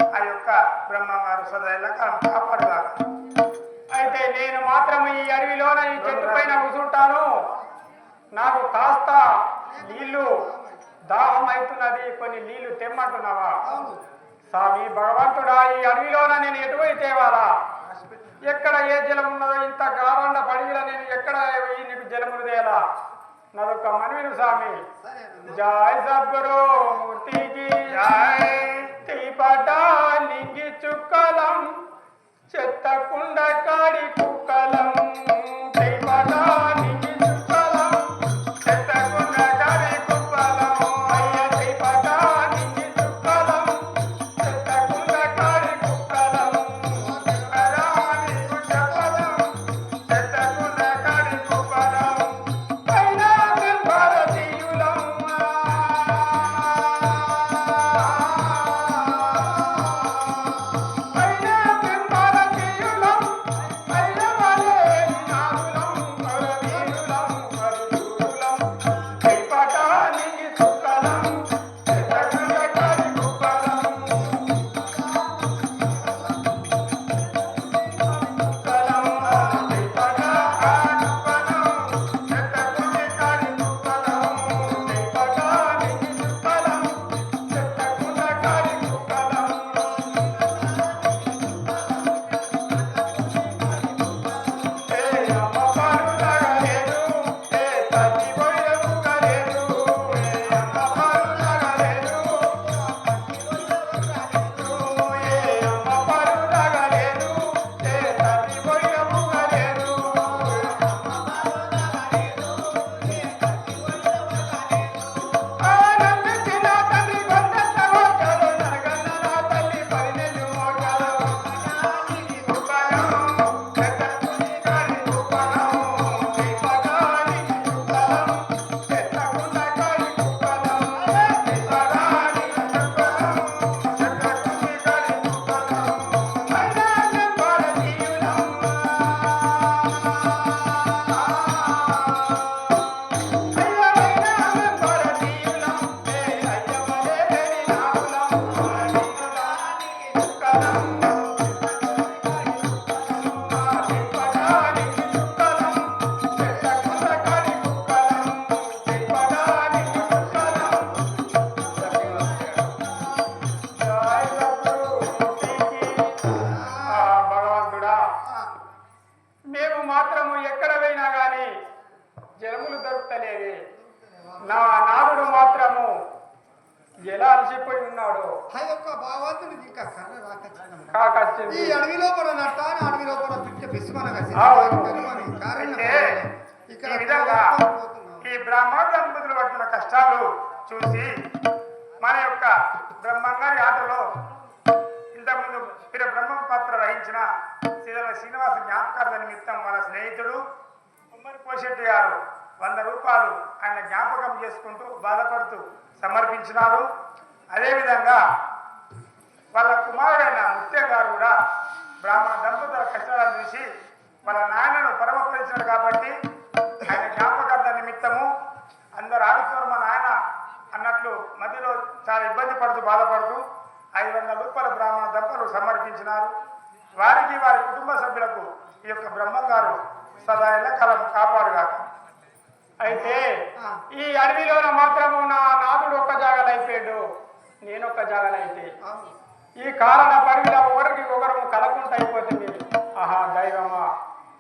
ఆ యొక్క బ్రహ్మంగారు సదాకాలం కాపాడుగారు. అయితే నేను మాత్రం ఈ అడవిలోన ఈ చెట్టు పైన కూర్చుంటాను. నాకు కాస్త నీళ్లు దాహం అవుతున్నది, కొన్ని నీళ్లు తెమ్మంటున్నావా? అవును. స్వామి భగవంతుడా, ఈ అడవిలోన నేను ఎటువైతే వారా? ఎక్కడ ఏ జలం ఉన్నదో ఇంత గారండ పడిగిల నేను ఎక్కడ పోయి నీకు జలములు తేలా? నాదొక్క మనవిను స్వామి. జై సద్గురు మూర్తికి జై. తీపట నింగి చుక్కలం చెత్తకుండ కాడి కుక్కలం. తీపట నింగి చుక్కలం చెత్తకుండ కాడి కుక్కలం. అయ్య తీపట నింగి చుక్కలం చెత్తకుండ కాడి కుక్కలం. నీకు చెప్పలం చెత్తకుండ కాడి కుక్కలం. అయినా మేము భారతీయులం. అయినా మేము భారతీయులం. అయినా వాళ్ళే నాగులం మరవీరులం మరుదులం. కైపట నీకి చుక్కలం చెత్తకుండ కాడి కుక్కలం. భగవంతుడా, మేము మాత్రము ఎక్కడ పోయినా గాని జలములు దొరుకుతలేవి. నా నాదుడు మాత్రము ఎలా అలసిపోయి ఉన్నాడు. ఆ యొక్క భగవంతుడికి ఇంకా కర్ర రాకొచ్చిందమ్మ. ఈ కాకొచ్చింది. అడవిలో కూడా నట్టాను, అడవిలో కూడా పిట్ట పిసుమనగా అవును. కారణం అయితే ఇక్కడ ఈ విధంగా ఈ బ్రహ్మ దంపతులు పడుతున్న కష్టాలు చూసి మన యొక్క బ్రహ్మంగారి ఆటలో ఇంతకుముందు బ్రహ్మ పాత్ర వహించిన శ్రీనివాస జ్ఞాపకార్థ నిమిత్తం మన స్నేహితుడు ఉమ్మడి పోషెట్టి గారు 100 రూపాయలు ఆయన జ్ఞాపకం చేసుకుంటూ బాధపడుతూ సమర్పించినారు. అదేవిధంగా వాళ్ళ కుమారుడైన ముత్యం గారు కూడా బ్రాహ్మణ దంపతుల కష్టాలను చూసి వాళ్ళ నాయనను పరమపరిచాడు కాబట్టి ఆయన జ్ఞాపకార్థ నిమిత్తము అందరు ఆడుతున్నారు మా నాయన అన్నట్లు మధ్యలో చాలా ఇబ్బంది పడుతూ బాధపడుతూ 500 రూపాయల బ్రాహ్మణ దంపతులు సమర్పించినారు. వారికి వారి కుటుంబ సభ్యులకు ఈ యొక్క బ్రహ్మంగారు సదా ఎల్లకాలం కాపాడుగాక. అయితే ఈ అడవిలోన మాత్రము నా నాదుడు ఒక్క జాగాలో అయిపోయాడు, నేను ఒక్క జాగాలో అయితే ఈ కారణ పరివిలో ఒకరికి ఒకరు కలకుంటూ అయిపోతుంది. ఆహా దైవమా,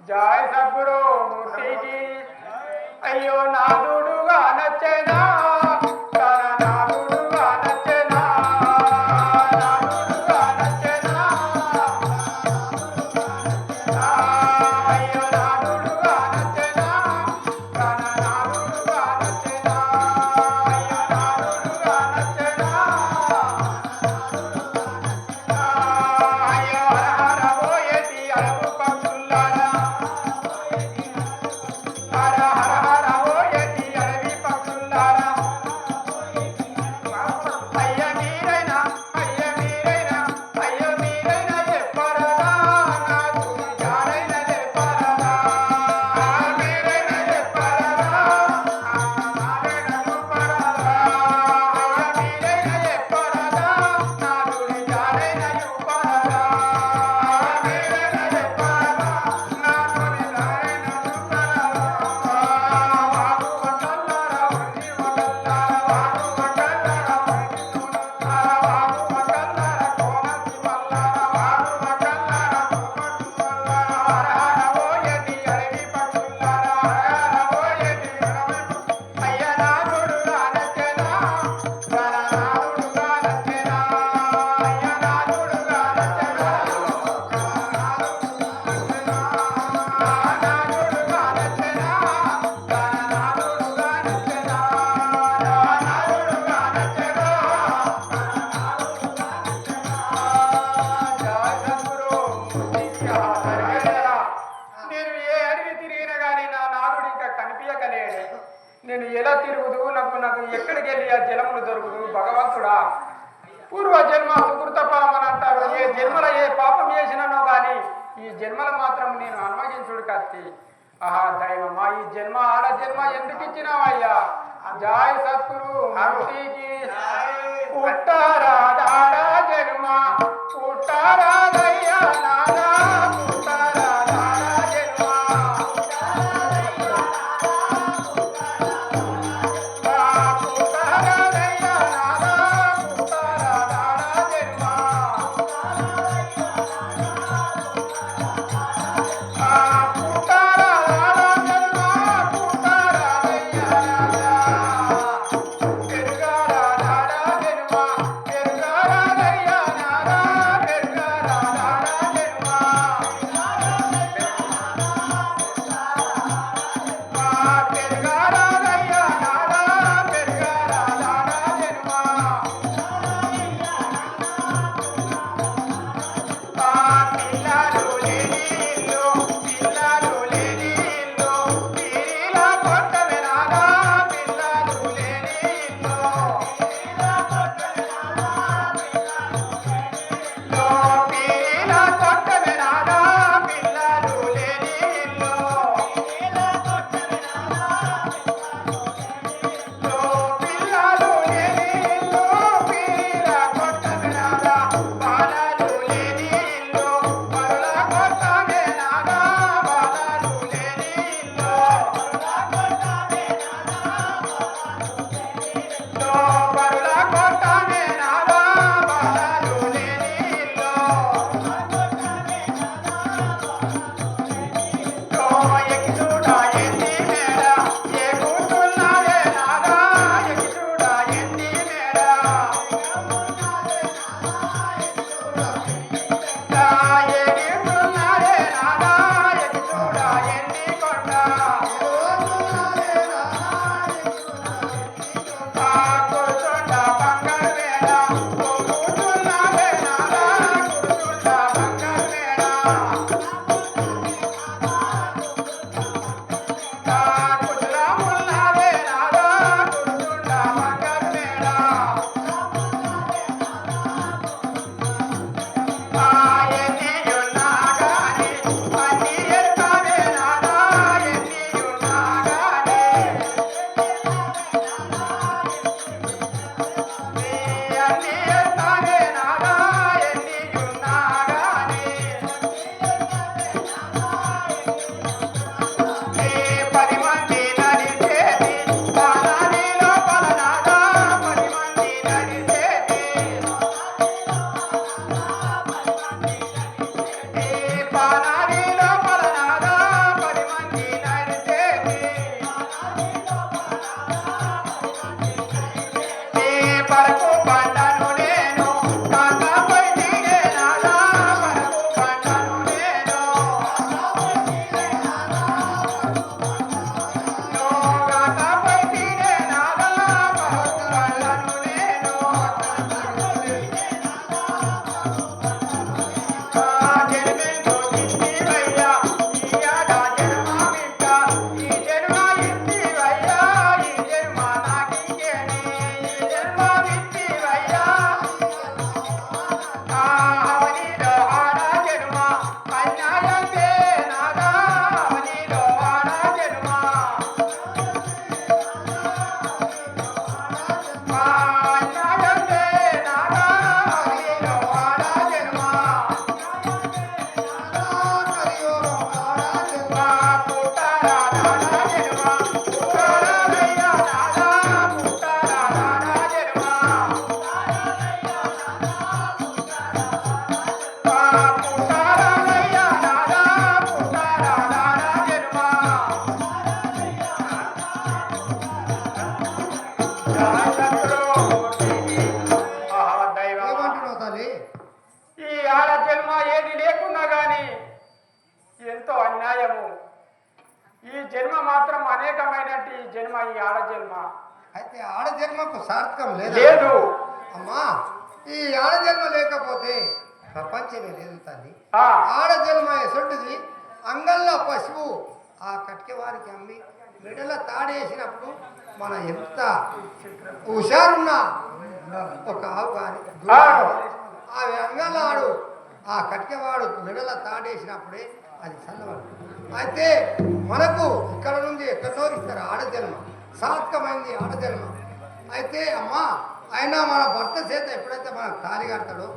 జై సద్గురు మూర్తికి. అయ్యో నాదుడుగా నచ్చేనా, తన నాదుడుగా నచ్చేనా, నాదుడుగా నచ్చేనా, అయ్యో నాదుడుగా నచ్చేనా, తన నాదుడుగా నచ్చేనా, అయ్యో నాదుడుగా నచ్చేనా, అయ్యో హర హర ఓయటి అడవు పక్షుల్లారా, హర హర హర ఓయటి అడవి పక్షుల్లారా, పూర్వ జన్మ సుకృత ఫలం అని అంటారు. ఏ జన్మల ఏ పాపం చేసినానో గాని ఈ జన్మల మాత్రం నేను అనుభవించుడు కత్తి. ఆహా దైవమా, ఈ జన్మ ఆడ జన్మ ఎందుకు ఇచ్చినావయ్యా? జాయ్ సద్గురు మూర్తికి పుట్టరాదాడా జన్మ పుట్టరాదయ్యా నాదా పుట్టరాదాడా జన్మ పుట్టరాదయ్యా నాదా పుట్టరాదాడా జన్మ ఏమంటున్నావు తల్లి? ఈ ఆడ జన్మ ఏది లేకున్నా గాని ఎంతో అన్యాయము. ఈ జన్మ మాత్రం అనేకమైనట్టి ఈ జన్మ, ఈ ఆడ జన్మ అయితే ఆడ జన్మకు సార్థకం లేదు. లేదు అమ్మా, ఈ ఆడ జన్మ లేకపోతే ప్రపంచమే లేదు తల్లి. ఆ, ఆడ జన్మ ఎసొంటిది. అంగల్లో పశువు ఆ కట్కె వారికి అమ్మి మెడల తాడేసినప్పుడు మన ఎంత హుషారున్నా ఒక ఆవు కానీ ఆవు. ఆ వెంగళాడు ఆ కట్టికవాడు మెడల తాడేసినప్పుడే అది చల్లవాడు. అయితే మనకు ఇక్కడ నుండి ఎక్కడో ఇస్తారు ఆడజన్మ, సాత్కమైంది ఆడజన్మ. అయితే అమ్మా అయినా మన భర్త చేత ఎప్పుడైతే మనకు తాళి కడతాడో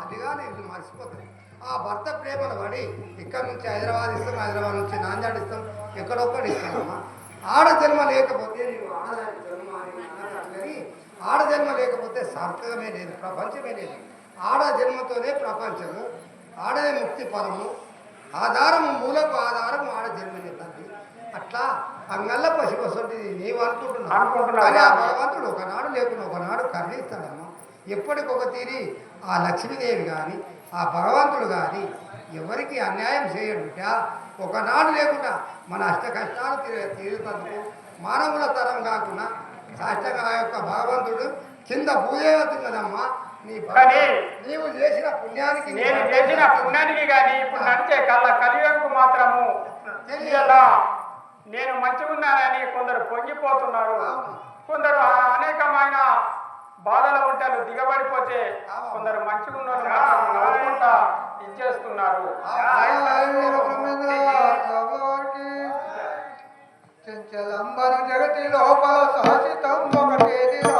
అదిగా నేను మర్చిపోతాను. ఆ భర్త ప్రేమను పడి ఇక్కడ నుంచి హైదరాబాద్ ఇస్తాం, హైదరాబాద్ నుంచి నాందేడ్ ఇస్తాం, ఎక్కడొక్కడి ఇస్తామమ్మా. ఆడజన్మ లేకపోతే నీవు ఆడజన్మ అని ఆడజన్మ లేకపోతే సార్థకమే లేదు, ప్రపంచమే లేదు. ఆడజన్మతోనే ప్రపంచము, ఆడదే ముక్తి పరము, ఆధారము మూలకు ఆధారము ఆడజన్మనే తల్లి. అట్లా అంగల్ల పశుపసంటిది నీవు అనుకుంటున్నావు, కానీ ఆ భగవంతుడు ఒకనాడు లేకుండా ఒకనాడు కరుణిస్తాడమ్మా. ఎప్పటికొక తీరి ఆ లక్ష్మీదేవి కానీ ఆ భగవంతుడు కానీ ఎవరికి అన్యాయం చేయడు బిడ్డ. ఒకనాడు లేకుండా మన అష్ట కష్టాలు తీరుతందుకు మానవుల తరం కాకుండా సాష్టంగా ఆ యొక్క భగవంతుడు కింద పూజేవుతున్నదమ్మా. నీవు చేసిన పుణ్యానికి నేను చేసిన పుణ్యానికి కానీ ఇప్పుడు నడిచే కలియుగకు మాత్రము ఇలా నేను మంచిగున్నానని కొందరు పొంగిపోతున్నారు. కొందరు అనేకమైన బాధలు ఉంటారు, దిగబడిపోతే కొందరు మంచిగున్న నవ్వుకుంటా ఇచ్చేస్తున్నారు. చంచలంబన జగతి లోపల సహసితం ఒకటేదిరా.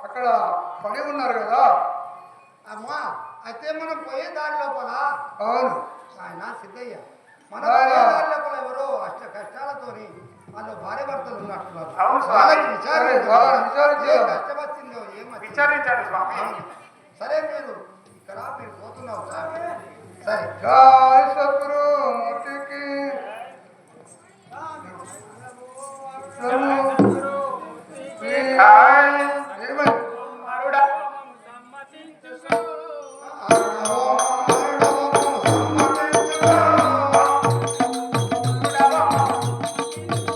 అక్కడ పడి ఉన్నారు కదా అమ్మా. అయితే మనం పోయే దారి లోపల అవును ఆయన సిద్ధయ్య మన పోయే దారి లోపల ఎవరో అష్ట కష్టాలతోని వాళ్ళు భార్య భర్తలు ఉన్నట్టున్నారు. వాళ్ళకి కష్టం వచ్చిందో విచారించాడు స్వామి. సరే మీరు ఇక్కడ మీరు పోతున్నావు స్వామి. సరే జై సద్గురు మూర్తికి మరుడా ఓ